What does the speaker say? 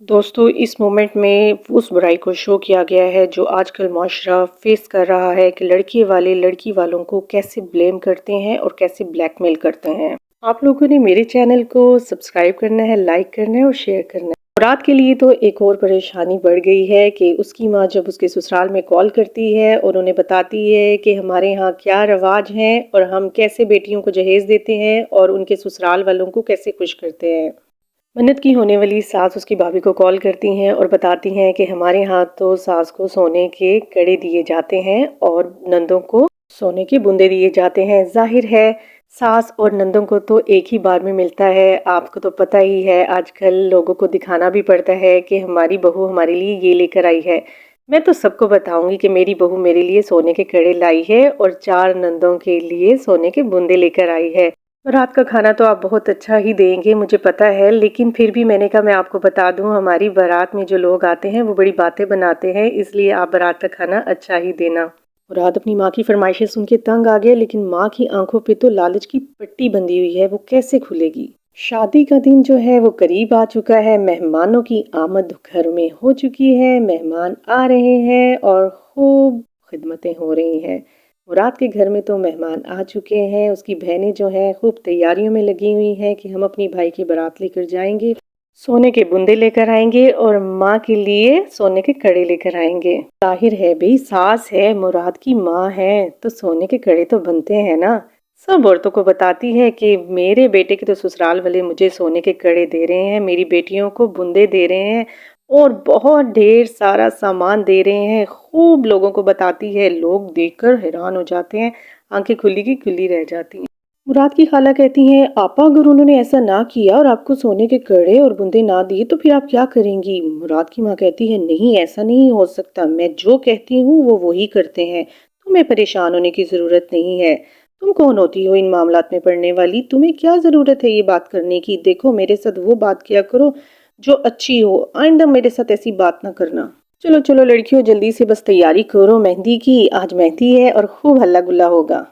दोस्तों, इस मोमेंट में उस बुराई को शो किया गया है जो आजकल माशरा फेस कर रहा है कि लड़के वाले लड़की वालों को कैसे ब्लेम करते हैं और कैसे ब्लैकमेल करते हैं। आप लोगों ने मेरे चैनल को सब्सक्राइब करना है, लाइक करना है और शेयर करना है। मुराद के लिए तो एक और परेशानी बढ़ गई है कि उसकी माँ जब उसके ससुराल में कॉल करती है और उन्हें बताती है कि हमारे यहाँ क्या रवाज हैं और हम कैसे बेटियों को जहेज देते हैं और उनके ससुराल वालों को कैसे खुश करते हैं। मन्नत की होने वाली सास उसकी भाभी को कॉल करती हैं और बताती हैं कि हमारे यहाँ तो सास को सोने के कड़े दिए जाते हैं और नंदों को सोने के बूंदे दिए जाते हैं। जाहिर है सास और नंदों को तो एक ही बार में मिलता है। आपको तो पता ही है आजकल लोगों को दिखाना भी पड़ता है कि हमारी बहू हमारे लिए ये लेकर आई है। मैं तो सबको बताऊंगी कि मेरी बहू मेरे लिए सोने के कड़े लाई है और 4 नंदों के लिए सोने के बूंदे लेकर आई है। रात का खाना तो आप बहुत अच्छा ही देंगे मुझे पता है, लेकिन फिर भी मैंने कहा मैं आपको बता दूं हमारी बारात में जो लोग आते हैं वो बड़ी बातें बनाते हैं, इसलिए आप बारात का खाना अच्छा ही देना। मुराद अपनी माँ की फरमाइशें सुन के तंग आ गया, लेकिन माँ की आंखों पे तो लालच की पट्टी बंधी हुई है, वो कैसे खुलेगी। शादी का दिन जो है वो करीब आ चुका है, मेहमानों की आमद घर में हो चुकी है, मेहमान आ रहे हैं और खूब खिदमतें हो रही हैं। मुराद के घर में तो मेहमान आ चुके हैं, उसकी बहनें जो हैं खूब तैयारियों में लगी हुई हैं कि हम अपनी भाई की बारात लेकर जाएंगे, सोने के बुंदे लेकर आएंगे और माँ के लिए सोने के कड़े लेकर आएंगे। जाहिर है भाई, सास है, मुराद की माँ है, तो सोने के कड़े तो बनते हैं ना। सब औरतों को बताती है कि मेरे बेटे के तो ससुराल वाले मुझे सोने के कड़े दे रहे हैं, मेरी बेटियों को बुंदे दे रहे हैं और बहुत ढेर सारा सामान दे रहे हैं। खूब लोगों को बताती है, लोग देखकर हैरान हो जाते हैं, आंखें खुली की खुली रह जाती हैं। मुराद की खाला कहती हैं, आपा अगर उन्होंने ऐसा ना किया और आपको सोने के कड़े और बुंदे ना दिए तो फिर आप क्या करेंगी। मुराद की माँ कहती है, नहीं ऐसा नहीं हो सकता, मैं जो कहती हूँ वो वही करते हैं, तुम्हें परेशान होने की ज़रूरत नहीं है। तुम कौन होती हो इन मामलात में पड़ने वाली, तुम्हें क्या ज़रूरत है ये बात करने की। देखो मेरे साथ वो बात किया करो जो अच्छी हो, आइंदा मेरे साथ ऐसी बात ना करना। चलो चलो लड़कियों, जल्दी से बस तैयारी करो मेहंदी की, आज मेहंदी है और खूब हल्ला गुल्ला होगा।